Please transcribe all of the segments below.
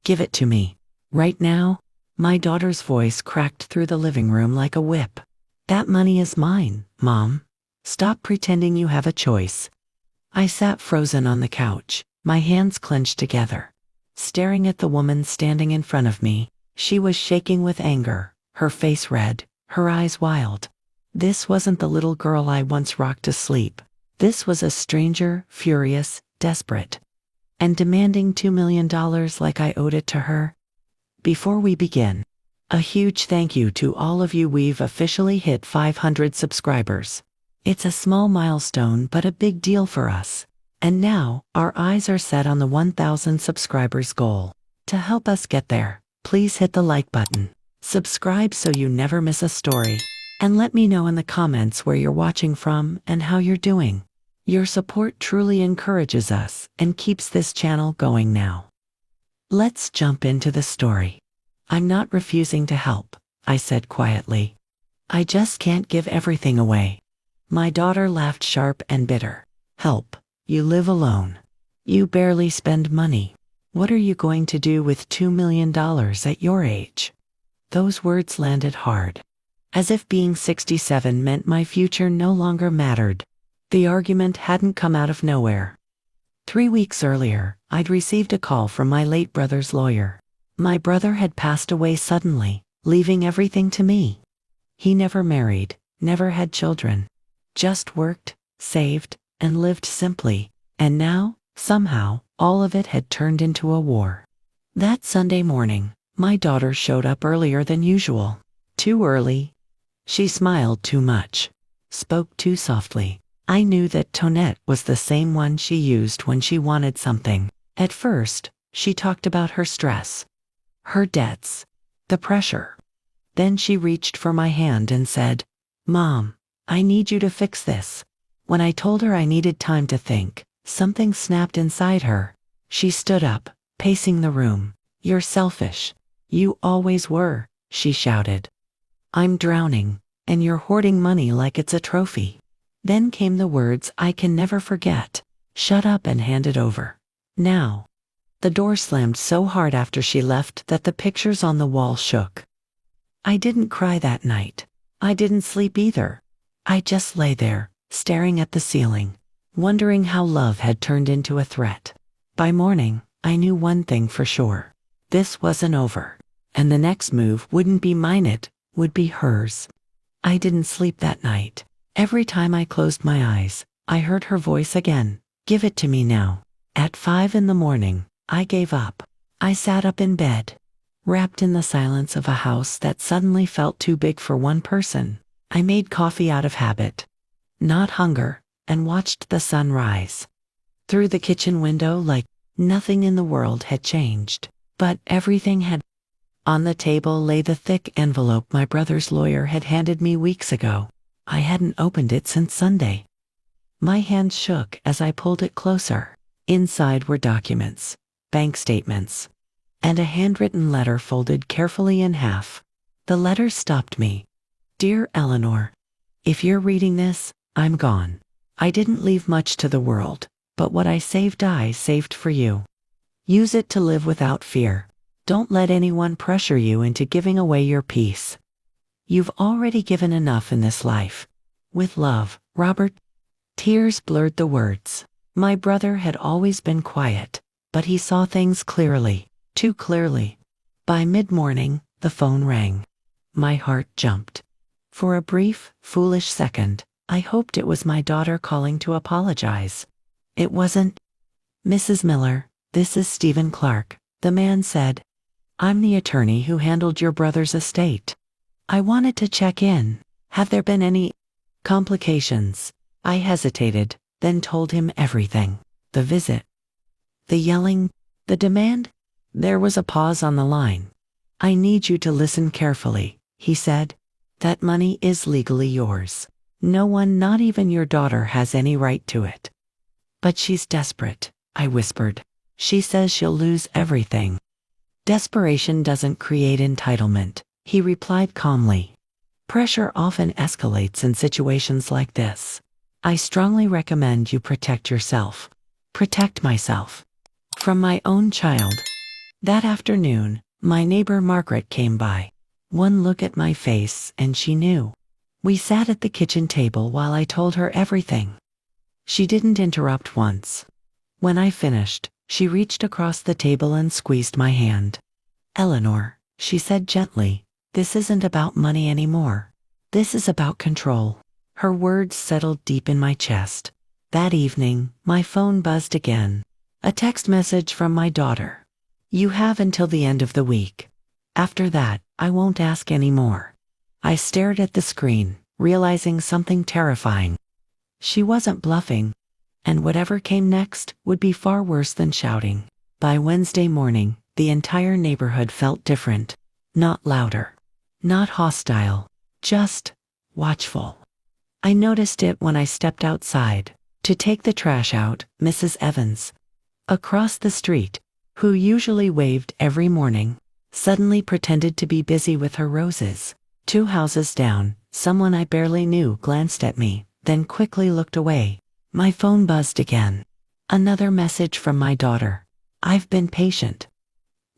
Give it to me. Right now? My daughter's voice cracked through the living room like a whip. That money is mine, Mom. Stop pretending you have a choice. I sat frozen on the couch, my hands clenched together, staring at the woman standing in front of me. She was shaking with anger, her face red, her eyes wild. This wasn't the little girl I once rocked to sleep. This was a stranger, furious, desperate, and demanding $2 million like I owed it to her. Before we begin, a huge thank you to all of you. We've officially hit 500 subscribers. It's a small milestone but a big deal for us. And now, our eyes are set on the 1,000 subscribers goal. To help us get there, please hit the like button, subscribe so you never miss a story, and let me know in the comments where you're watching from and how you're doing. Your support truly encourages us and keeps this channel going now. Let's jump into the story. I'm not refusing to help, I said quietly. I just can't give everything away. My daughter laughed sharp and bitter. Help? You live alone. You barely spend money. What are you going to do with $2 million at your age? Those words landed hard. As if being 67 meant my future no longer mattered. The argument hadn't come out of nowhere. 3 weeks earlier, I'd received a call from my late brother's lawyer. My brother had passed away suddenly, leaving everything to me. He never married, never had children. Just worked, saved, and lived simply. And now, somehow, all of it had turned into a war. That Sunday morning, my daughter showed up earlier than usual. Too early. She smiled too much, spoke too softly. I knew that tonette was the same one she used when she wanted something. At first, she talked about her stress, her debts, the pressure. Then she reached for my hand and said, "Mom, I need you to fix this." When I told her I needed time to think, something snapped inside her. She stood up, pacing the room. "You're selfish. You always were," she shouted. "I'm drowning, and you're hoarding money like it's a trophy." Then came the words I can never forget. "Shut up and hand it over. Now." The door slammed so hard after she left that the pictures on the wall shook. I didn't cry that night. I didn't sleep either. I just lay there, staring at the ceiling, wondering how love had turned into a threat. By morning, I knew one thing for sure. This wasn't over. And the next move wouldn't be mine, it would be hers. I didn't sleep that night. Every time I closed my eyes, I heard her voice again. "Give it to me now." At 5 in the morning, I gave up. I sat up in bed, wrapped in the silence of a house that suddenly felt too big for one person. I made coffee out of habit, not hunger, and watched the sun rise through the kitchen window like nothing in the world had changed. But everything had. On the table lay the thick envelope my brother's lawyer had handed me weeks ago. I hadn't opened it since Sunday. My hand shook as I pulled it closer. Inside were documents, bank statements, and a handwritten letter folded carefully in half. The letter stopped me. "Dear Eleanor, if you're reading this, I'm gone. I didn't leave much to the world, but what I saved for you. Use it to live without fear. Don't let anyone pressure you into giving away your peace. You've already given enough in this life. With love, Robert." Tears blurred the words. My brother had always been quiet, but he saw things clearly, too clearly. By mid-morning, the phone rang. My heart jumped. For a brief, foolish second, I hoped it was my daughter calling to apologize. It wasn't. "Mrs. Miller, this is Stephen Clark," the man said. "I'm the attorney who handled your brother's estate. I wanted to check in. Have there been any complications?" I hesitated, then told him everything. The visit, the yelling, the demand. There was a pause on the line. "I need you to listen carefully," he said. "That money is legally yours. No one, not even your daughter, has any right to it." "But she's desperate," I whispered. "She says she'll lose everything." "Desperation doesn't create entitlement," he replied calmly. "Pressure often escalates in situations like this. I strongly recommend you protect yourself. Protect myself. From my own child. That afternoon, my neighbor Margaret came by. One look at my face and she knew. We sat at the kitchen table while I told her everything. She didn't interrupt once. When I finished, she reached across the table and squeezed my hand. "Eleanor," she said gently, "this isn't about money anymore. This is about control." Her words settled deep in my chest. That evening, my phone buzzed again. A text message from my daughter. "You have until the end of the week. After that, I won't ask any more." I stared at the screen, realizing something terrifying. She wasn't bluffing, and whatever came next would be far worse than shouting. By Wednesday morning, the entire neighborhood felt different. Not louder, not hostile, just watchful. I noticed it when I stepped outside to take the trash out. Mrs. Evans, across the street, who usually waved every morning, suddenly pretended to be busy with her roses. 2 houses down, someone I barely knew glanced at me, then quickly looked away. My phone buzzed again. Another message from my daughter. "I've been patient.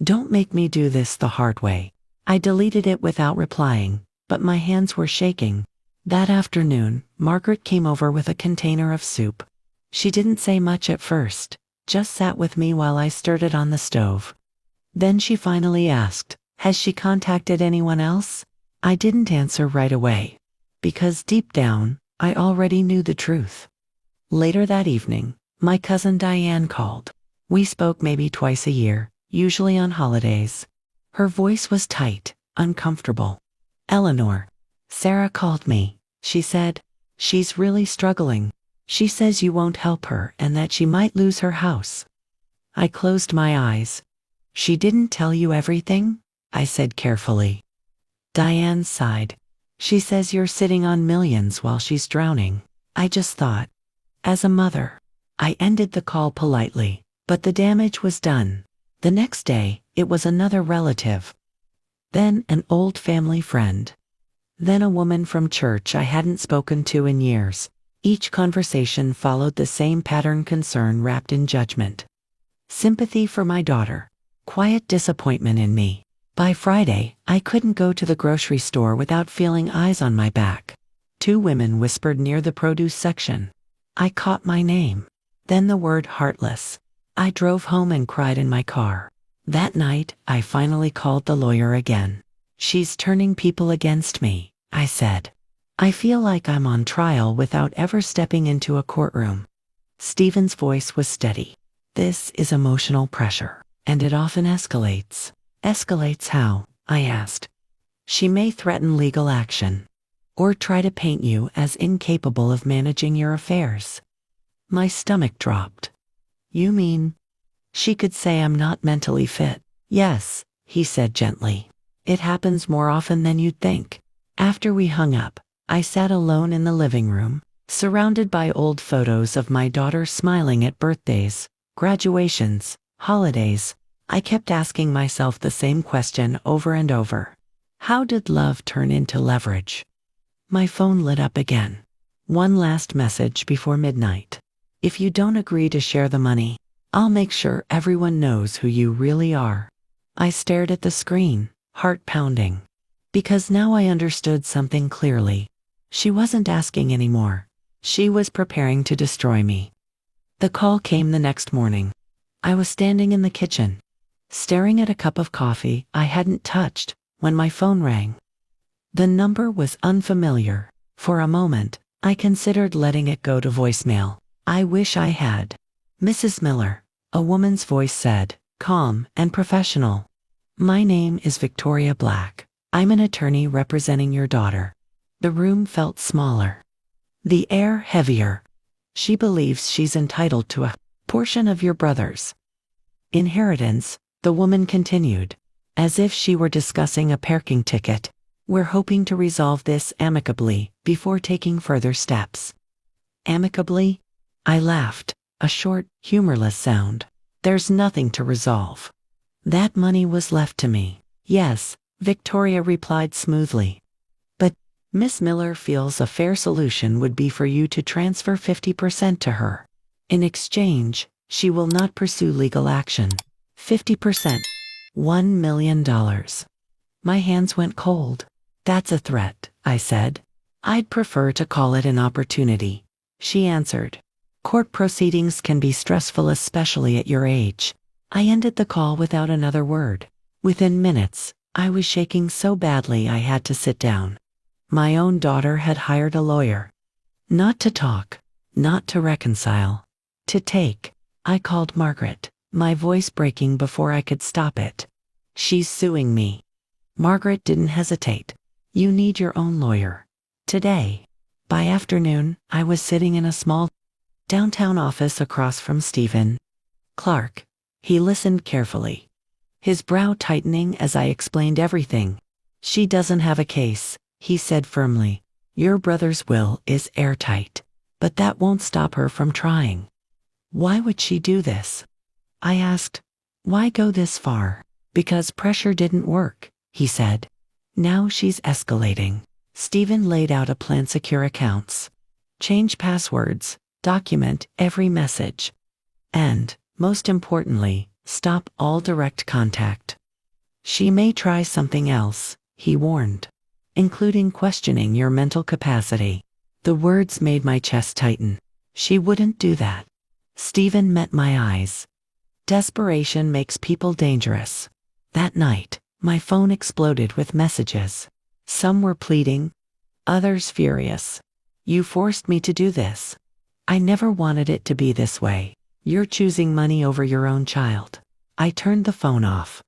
Don't make me do this the hard way." I deleted it without replying, but my hands were shaking. That afternoon, Margaret came over with a container of soup. She didn't say much at first, just sat with me while I stirred it on the stove. Then she finally asked, "Has she contacted anyone else?" I didn't answer right away, because deep down, I already knew the truth. Later that evening, my cousin Diane called. We spoke maybe twice a year, usually on holidays. Her voice was tight, uncomfortable. "Eleanor, Sarah called me," she said. "She's really struggling. She says you won't help her and that she might lose her house." I closed my eyes. "She didn't tell you everything?" I said carefully. Diane sighed. "She says you're sitting on millions while she's drowning." I just thought, as a mother. I ended the call politely, but the damage was done. The next day, it was another relative. Then an old family friend. Then a woman from church I hadn't spoken to in years. Each conversation followed the same pattern: concern wrapped in judgment. Sympathy for my daughter. Quiet disappointment in me. By Friday, I couldn't go to the grocery store without feeling eyes on my back. 2 women whispered near the produce section. I caught my name. Then the word "heartless." I drove home and cried in my car. That night, I finally called the lawyer again. "She's turning people against me," I said. "I feel like I'm on trial without ever stepping into a courtroom." Stephen's voice was steady. "This is emotional pressure, and it often escalates." "Escalates how?" I asked. "She may threaten legal action, or try to paint you as incapable of managing your affairs." My stomach dropped. "You mean?" "She could say I'm not mentally fit." "Yes," he said gently. "It happens more often than you'd think." After we hung up, I sat alone in the living room, surrounded by old photos of my daughter smiling at birthdays, graduations, holidays. I kept asking myself the same question over and over. How did love turn into leverage? My phone lit up again. One last message before midnight. "If you don't agree to share the money, I'll make sure everyone knows who you really are." I stared at the screen, heart pounding. Because now I understood something clearly. She wasn't asking anymore. She was preparing to destroy me. The call came the next morning. I was standing in the kitchen, staring at a cup of coffee I hadn't touched, when my phone rang. The number was unfamiliar. For a moment, I considered letting it go to voicemail. I wish I had. "Mrs. Miller," a woman's voice said, calm and professional. "My name is Victoria Black. I'm an attorney representing your daughter." The room felt smaller, the air heavier. "She believes she's entitled to a portion of your brother's inheritance," the woman continued, as if she were discussing a parking ticket. "We're hoping to resolve this amicably before taking further steps." Amicably? I laughed, a short, humorless sound. "There's nothing to resolve. That money was left to me." "Yes," Victoria replied smoothly. "But Miss Miller feels a fair solution would be for you to transfer 50% to her. In exchange, she will not pursue legal action." 50%. $1 million. My hands went cold. That's a threat, I said. I'd prefer to call it an opportunity, she answered. Court proceedings can be stressful, especially at your age. I ended the call without another word. Within minutes, I was shaking so badly I had to sit down. My own daughter had hired a lawyer. Not to talk, not to reconcile, to take. I called Margaret, my voice breaking before I could stop it. She's suing me. Margaret didn't hesitate. You need your own lawyer. Today. By afternoon, I was sitting in a small downtown office across from Stephen Clark. He listened carefully, his brow tightening as I explained everything. She doesn't have a case, he said firmly. Your brother's will is airtight, but that won't stop her from trying. Why would she do this? I asked. Why go this far? Because pressure didn't work, he said. Now she's escalating. Stephen laid out a plan: secure accounts, change passwords, document every message, and, most importantly, stop all direct contact. She may try something else, he warned, including questioning your mental capacity. The words made my chest tighten. She wouldn't do that. Stephen met my eyes. Desperation makes people dangerous. That night, my phone exploded with messages. Some were pleading, others furious. You forced me to do this. I never wanted it to be this way. You're choosing money over your own child. I turned the phone off.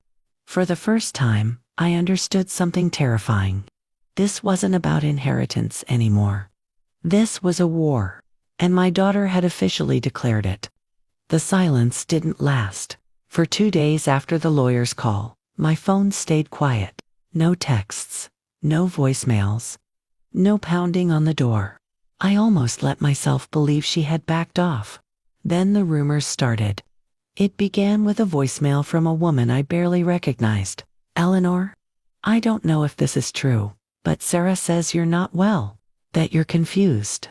For the first time, I understood something terrifying. This wasn't about inheritance anymore. This was a war, and my daughter had officially declared it. The silence didn't last. For 2 days after the lawyer's call, my phone stayed quiet. No texts, no voicemails, no pounding on the door. I almost let myself believe she had backed off. Then the rumors started. It began with a voicemail from a woman I barely recognized. Eleanor, I don't know if this is true, but Sarah says you're not well, that you're confused,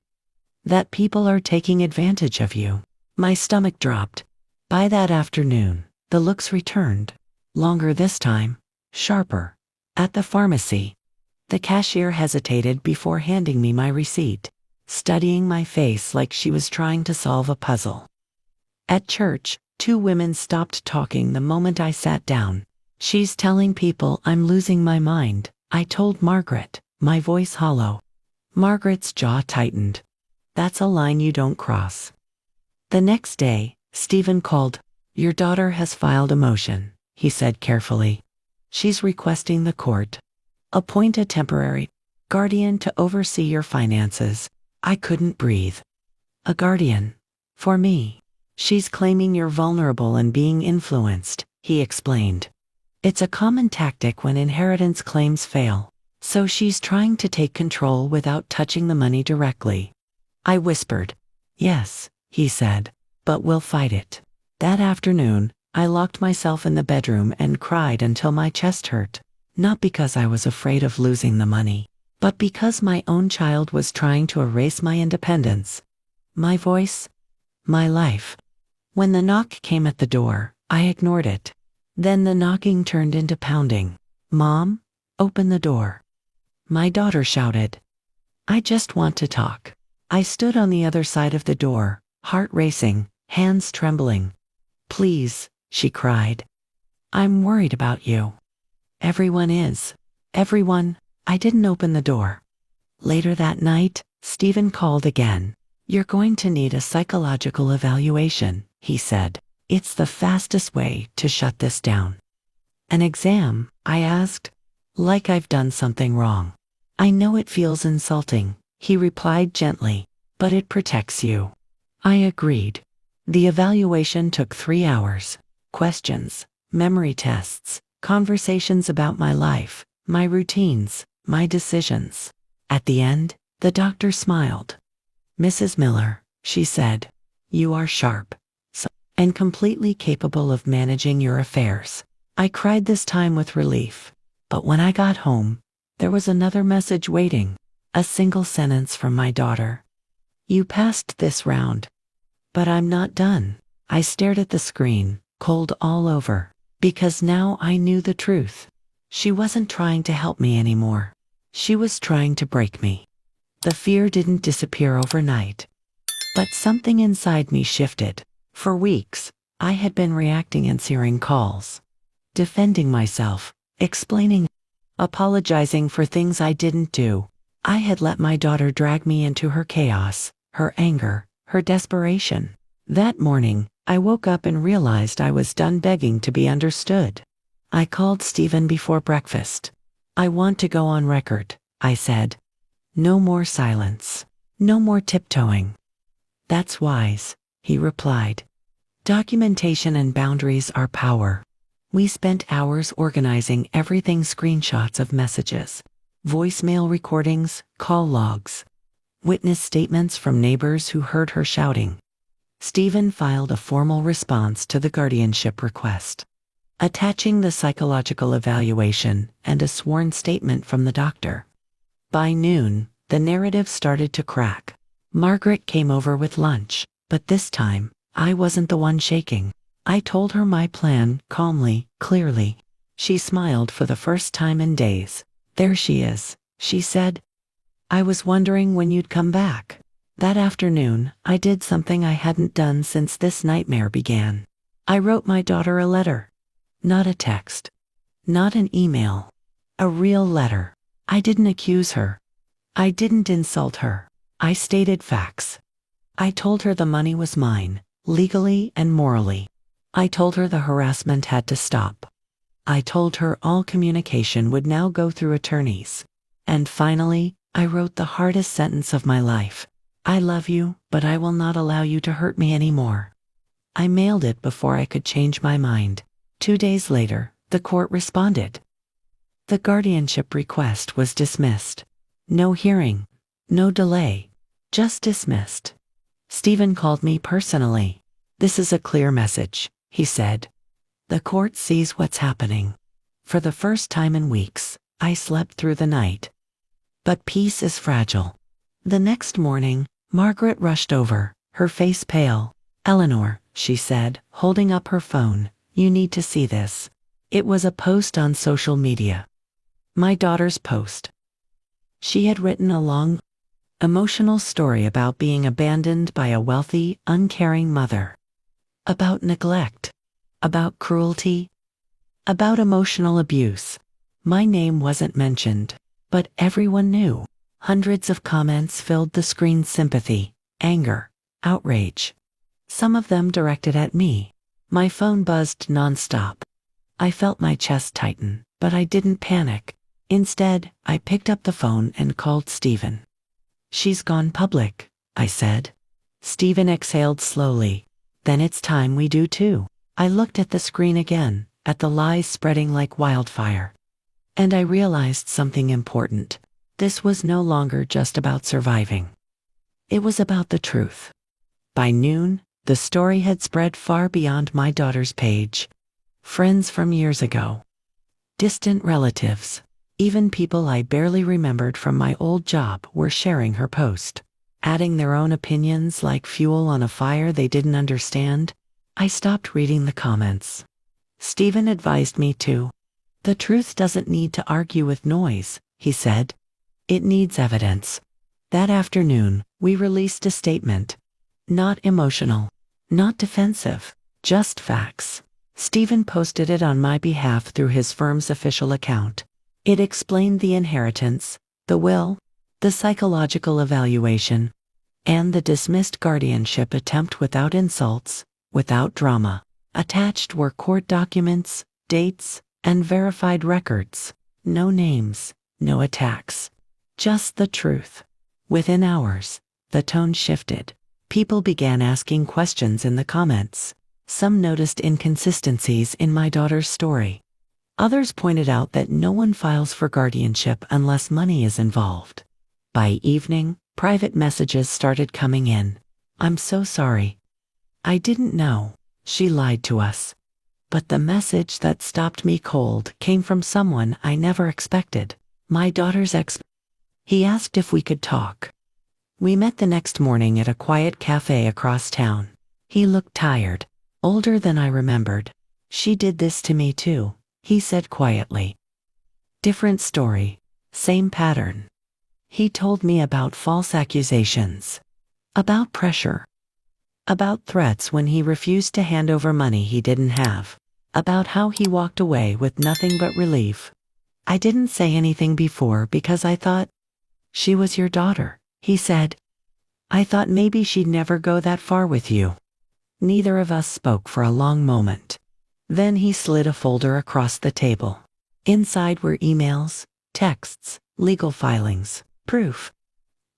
that people are taking advantage of you. My stomach dropped. By that afternoon, the looks returned. Longer this time, sharper. At the pharmacy, the cashier hesitated before handing me my receipt, studying my face like she was trying to solve a puzzle. At church, 2 women stopped talking the moment I sat down. She's telling people I'm losing my mind, I told Margaret, my voice hollow. Margaret's jaw tightened. That's a line you don't cross. The next day, Stephen called. Your daughter has filed a motion, he said carefully. She's requesting the court appoint a temporary guardian to oversee your finances. I couldn't breathe. A guardian? For me? She's claiming you're vulnerable and being influenced, he explained. It's a common tactic when inheritance claims fail. So she's trying to take control without touching the money directly. I whispered. Yes, he said, but we'll fight it. That afternoon, I locked myself in the bedroom and cried until my chest hurt. Not because I was afraid of losing the money, but because my own child was trying to erase my independence, my voice, my life. When the knock came at the door, I ignored it. Then the knocking turned into pounding. Mom, open the door. My daughter shouted. I just want to talk. I stood on the other side of the door, heart racing, hands trembling. Please, she cried. I'm worried about you. Everyone is. Everyone. I didn't open the door. Later that night, Stephen called again. You're going to need a psychological evaluation, he said. It's the fastest way to shut this down. An exam? I asked. Like I've done something wrong. I know it feels insulting, he replied gently, but it protects you. I agreed. The evaluation took 3 hours. Questions, memory tests, conversations about my life, my routines, my decisions. At the end, the doctor smiled. Mrs. Miller, she said, you are sharp and completely capable of managing your affairs. I cried this time with relief. But when I got home, there was another message waiting. A single sentence from my daughter. You passed this round. But I'm not done. I stared at the screen, cold all over. Because now I knew the truth. She wasn't trying to help me anymore. She was trying to break me. The fear didn't disappear overnight. But something inside me shifted. For weeks, I had been reacting answering calls, defending myself, explaining, apologizing for things I didn't do. I had let my daughter drag me into her chaos, her anger, her desperation. That morning, I woke up and realized I was done begging to be understood. I called Stephen before breakfast. "I want to go on record," I said. "No more silence. No more tiptoeing." "That's wise," he replied. "Documentation and boundaries are power." We spent hours organizing everything: screenshots of messages, voicemail recordings, call logs, witness statements from neighbors who heard her shouting. Stephen filed a formal response to the guardianship request, attaching the psychological evaluation and a sworn statement from the doctor. By noon, the narrative started to crack. Margaret came over with lunch, but this time, I wasn't the one shaking. I told her my plan, calmly, clearly. She smiled for the first time in days. "There she is," she said. "I was wondering when you'd come back." That afternoon, I did something I hadn't done since this nightmare began. I wrote my daughter a letter. Not a text. Not an email. A real letter. I didn't accuse her. I didn't insult her. I stated facts. I told her the money was mine, legally and morally. I told her the harassment had to stop. I told her all communication would now go through attorneys. And finally, I wrote the hardest sentence of my life. "I love you, but I will not allow you to hurt me anymore." I mailed it before I could change my mind. 2 days later, the court responded. The guardianship request was dismissed. No hearing, no delay, just dismissed. Stephen called me personally. "This is a clear message," he said. "The court sees what's happening." For the first time in weeks, I slept through the night. But peace is fragile. The next morning, Margaret rushed over, her face pale. "Eleanor," she said, holding up her phone, "you need to see this." It was a post on social media. My daughter's post. She had written a long, emotional story about being abandoned by a wealthy, uncaring mother. About neglect. About cruelty. About emotional abuse. My name wasn't mentioned, but everyone knew. Hundreds of comments filled the screen: sympathy, anger, outrage. Some of them directed at me. My phone buzzed nonstop. I felt my chest tighten, but I didn't panic. Instead, I picked up the phone and called Stephen. "She's gone public," I said. Stephen exhaled slowly. "Then it's time we do too." I looked at the screen again, at the lies spreading like wildfire. And I realized something important. This was no longer just about surviving. It was about the truth. By noon, the story had spread far beyond my daughter's page. Friends from years ago. Distant relatives. Even people I barely remembered from my old job were sharing her post, adding their own opinions like fuel on a fire they didn't understand. I stopped reading the comments. Stephen advised me to. "The truth doesn't need to argue with noise," he said. "It needs evidence." That afternoon, we released a statement. Not emotional, not defensive, just facts. Stephen posted it on my behalf through his firm's official account. It explained the inheritance, the will, the psychological evaluation, and the dismissed guardianship attempt without insults, without drama. Attached were court documents, dates, and verified records. No names, no attacks. Just the truth. Within hours, the tone shifted. People began asking questions in the comments. Some noticed inconsistencies in my daughter's story. Others pointed out that no one files for guardianship unless money is involved. By evening, private messages started coming in. "I'm so sorry. I didn't know. She lied to us." But the message that stopped me cold came from someone I never expected. My daughter's ex. He asked if we could talk. We met the next morning at a quiet cafe across town. He looked tired, older than I remembered. She did this to me too, he said quietly. Different story, same pattern. He told me about false accusations, about pressure, about threats when he refused to hand over money he didn't have, about how he walked away with nothing but relief. I didn't say anything before because I thought, she was your daughter, he said. I thought maybe she'd never go that far with you. Neither of us spoke for a long moment. Then he slid a folder across the table. Inside were emails, texts, legal filings, proof.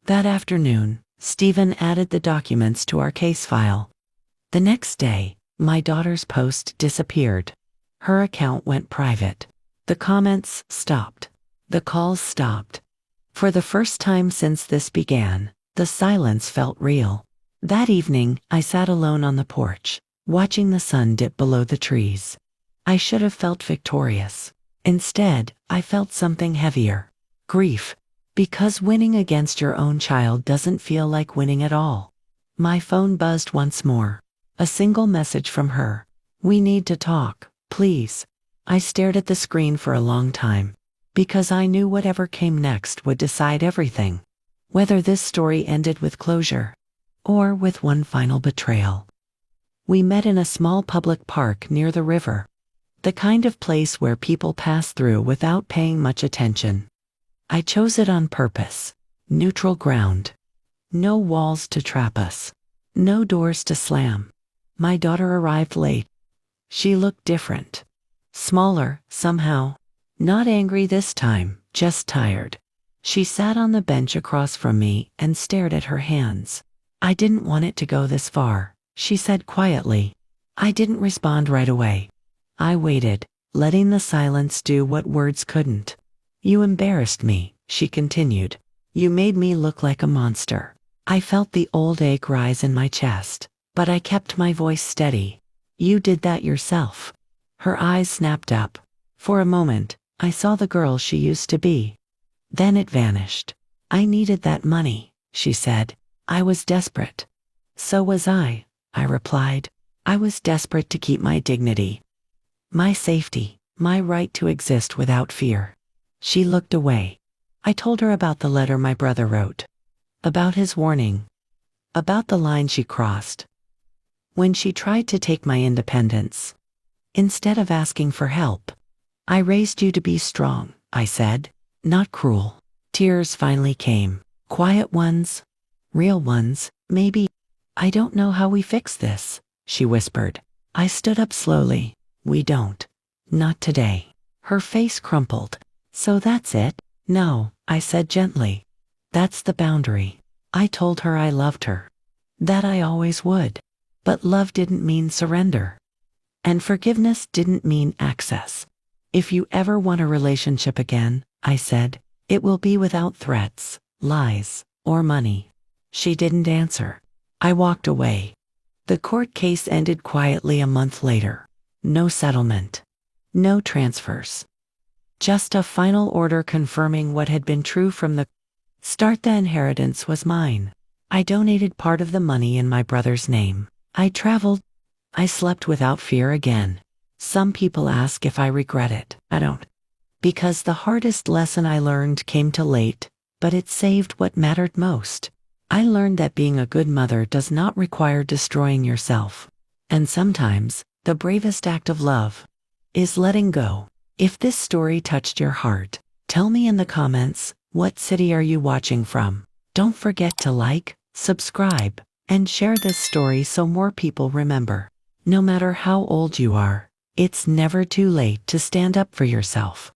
That afternoon, Stephen added the documents to our case file. The next day, my daughter's post disappeared. Her account went private. The comments stopped. The calls stopped. For the first time since this began, the silence felt real. That evening, I sat alone on the porch, watching the sun dip below the trees. I should have felt victorious. Instead, I felt something heavier. Grief. Because winning against your own child doesn't feel like winning at all. My phone buzzed once more. A single message from her. We need to talk, please. I stared at the screen for a long time, because I knew whatever came next would decide everything. Whether this story ended with closure, or with one final betrayal. We met in a small public park near the river. The kind of place where people pass through without paying much attention. I chose it on purpose. Neutral ground. No walls to trap us. No doors to slam. My daughter arrived late. She looked different. Smaller, somehow. Not angry this time, just tired. She sat on the bench across from me and stared at her hands. I didn't want it to go this far, she said quietly. I didn't respond right away. I waited, letting the silence do what words couldn't. You embarrassed me, she continued. You made me look like a monster. I felt the old ache rise in my chest, but I kept my voice steady. You did that yourself. Her eyes snapped up. For a moment, I saw the girl she used to be. Then it vanished. I needed that money, she said. I was desperate. So was I replied. I was desperate to keep my dignity. My safety, my right to exist without fear. She looked away. I told her about the letter my brother wrote. About his warning. About the line she crossed. When she tried to take my independence. Instead of asking for help. I raised you to be strong, I said. Not cruel. Tears finally came. Quiet ones. Real ones, maybe. I don't know how we fix this, she whispered. I stood up slowly. We don't. Not today. Her face crumpled. So that's it? No, I said gently. That's the boundary. I told her I loved her. That I always would. But love didn't mean surrender. And forgiveness didn't mean access. If you ever want a relationship again, I said, it will be without threats, lies, or money. She didn't answer. I walked away. The court case ended quietly a month later. No settlement. No transfers. Just a final order confirming what had been true from the start. The inheritance was mine. I donated part of the money in my brother's name. I traveled. I slept without fear again. Some people ask if I regret it. I don't. Because the hardest lesson I learned came too late, but it saved what mattered most. I learned that being a good mother does not require destroying yourself. And sometimes, the bravest act of love is letting go. If this story touched your heart, tell me in the comments, what city are you watching from? Don't forget to like, subscribe, and share this story so more people remember. No matter how old you are, it's never too late to stand up for yourself.